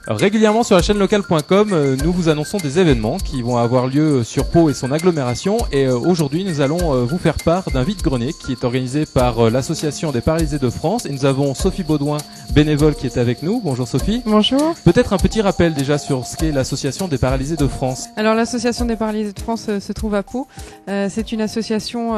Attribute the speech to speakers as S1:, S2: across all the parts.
S1: Alors, régulièrement sur la chaîne locale.com, nous vous annonçons des événements qui vont avoir lieu sur Pau et son agglomération. Et aujourd'hui, nous allons vous faire part d'un vide-grenier qui est organisé par l'association des paralysés de France. Et nous avons Sophie Baudouin, bénévole, qui est avec nous. Bonjour Sophie.
S2: Bonjour.
S1: Peut-être un petit rappel déjà sur ce qu'est l'association des paralysés de France.
S2: Alors l'association des paralysés de France se trouve à Pau. C'est une association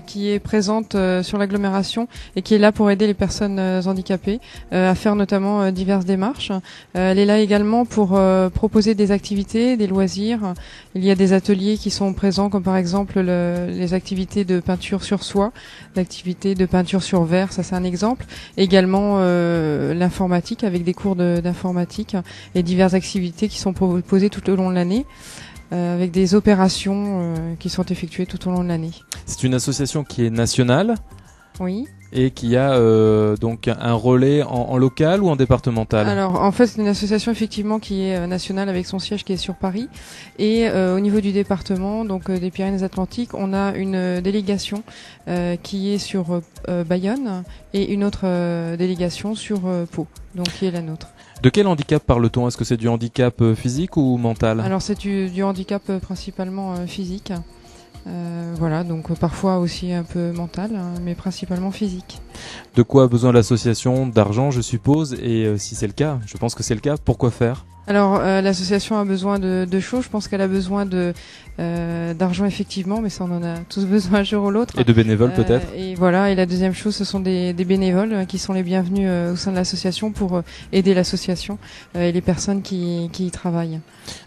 S2: qui est présente sur l'agglomération et qui est là pour aider les personnes handicapées à faire notamment diverses démarches. Elle est là également pour proposer des activités, des loisirs. Il y a des ateliers qui sont présents comme par exemple les activités de peinture sur soie, l'activité de peinture sur verre, ça c'est un exemple. Également l'informatique avec des cours d'informatique et diverses activités qui sont proposées tout au long de l'année. Avec des opérations qui sont effectuées tout au long de l'année.
S1: C'est une association qui est nationale.
S2: Oui.
S1: Et qui a donc un relais en local ou en départemental?
S2: Alors en fait c'est une association effectivement qui est nationale avec son siège qui est sur Paris et au niveau du département donc des Pyrénées-Atlantiques on a une délégation qui est sur Bayonne et une autre délégation sur Pau donc qui est la nôtre.
S1: De quel handicap parle-t-on? Est-ce que c'est du handicap physique ou mental?
S2: Alors c'est du handicap principalement physique. Voilà, donc parfois aussi un peu mental, mais principalement physique.
S1: De quoi a besoin l'association? D'argent, je suppose, et si c'est le cas, je pense que c'est le cas, pourquoi faire?
S2: Alors l'association a besoin de choses, je pense qu'elle a besoin d'argent effectivement, mais ça on en a tous besoin un jour ou l'autre.
S1: Et de bénévoles peut-être.
S2: Et voilà, et la deuxième chose ce sont des bénévoles qui sont les bienvenus au sein de l'association pour aider l'association et les personnes qui y travaillent.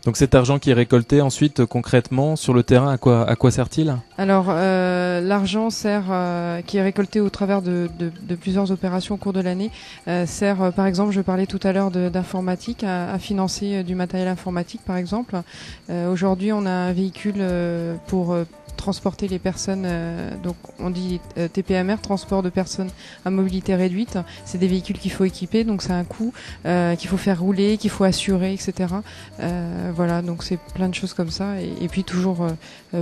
S1: Donc cet argent qui est récolté ensuite concrètement sur le terrain, à quoi sert-il? Alors
S2: l'argent sert, qui est récolté au travers de plusieurs opérations au cours de l'année, sert par exemple, je parlais tout à l'heure d'informatique, à financer du matériel informatique par exemple. Aujourd'hui on a un véhicule pour transporter les personnes, donc on dit TPMR, transport de personnes à mobilité réduite. C'est des véhicules qu'il faut équiper, donc c'est un coût qu'il faut faire rouler, qu'il faut assurer, etc. Voilà, donc c'est plein de choses comme ça, et puis toujours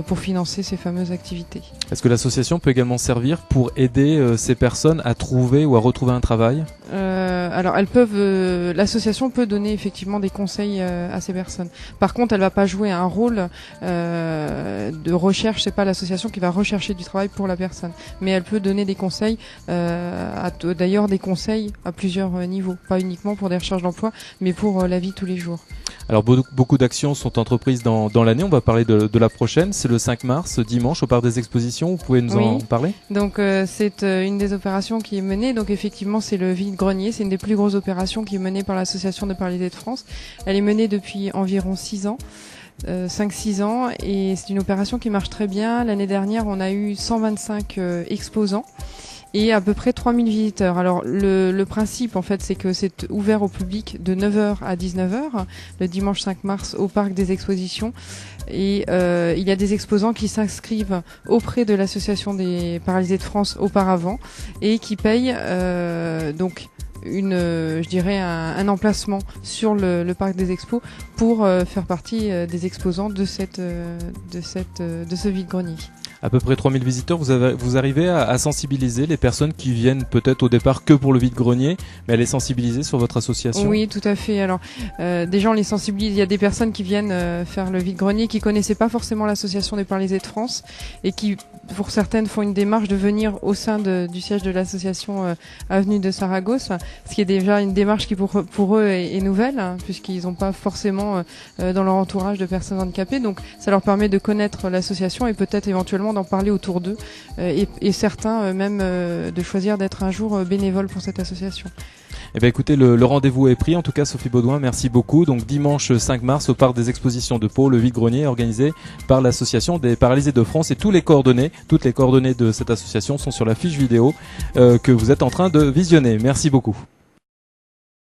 S2: pour financer ces fameuses activités.
S1: Est-ce que l'association peut également servir pour aider ces personnes à trouver ou à retrouver un travail?
S2: Alors l'association peut donner effectivement des conseils à ces personnes. Par contre, elle va pas jouer un rôle de recherche. C'est pas l'association qui va rechercher du travail pour la personne, mais elle peut donner des conseils, d'ailleurs des conseils à plusieurs niveaux, pas uniquement pour des recherches d'emploi, mais pour la vie tous les jours.
S1: Alors beaucoup d'actions sont entreprises dans l'année. On va parler de la prochaine. C'est le 5 mars, dimanche, au Parc des Expositions. Vous pouvez nous en parler?
S2: Donc c'est une des opérations qui est menée. Donc effectivement, c'est le vide-grenier. C'est une des plus grosses opérations qui est menée par l'association des paralysés de France. Elle est menée depuis environ 6 ans. 5-6 ans, et c'est une opération qui marche très bien. L'année dernière, on a eu 125 exposants et à peu près 3000 visiteurs. Alors le principe en fait c'est que c'est ouvert au public de 9h à 19h le dimanche 5 mars au Parc des Expositions, et il y a des exposants qui s'inscrivent auprès de l'association des paralysés de France auparavant et qui payent donc je dirais un emplacement sur le parc des expos pour faire partie des exposants de ce vide-grenier.
S1: À peu près 3000 visiteurs, vous arrivez à sensibiliser les personnes qui viennent peut-être au départ que pour le vide-grenier, mais à les sensibiliser sur votre association?
S2: Oui, tout à fait. Alors, déjà on les sensibilise. Il y a des personnes qui viennent faire le vide-grenier qui connaissaient pas forcément l'association des paralysés de France et qui, pour certaines, font une démarche de venir au sein du siège de l'association avenue de Saragosse, ce qui est déjà une démarche qui pour eux est nouvelle, hein, puisqu'ils n'ont pas forcément dans leur entourage de personnes handicapées. Donc ça leur permet de connaître l'association et peut-être éventuellement d'en parler autour d'eux et certains même de choisir d'être un jour bénévole pour cette association.
S1: Eh bien écoutez, le rendez-vous est pris. En tout cas, Sophie Baudouin, merci beaucoup. Donc dimanche 5 mars au Parc des Expositions de Pau, le vide-grenier organisé par l'association des paralysés de France, et toutes les coordonnées de cette association sont sur la fiche vidéo que vous êtes en train de visionner. Merci beaucoup.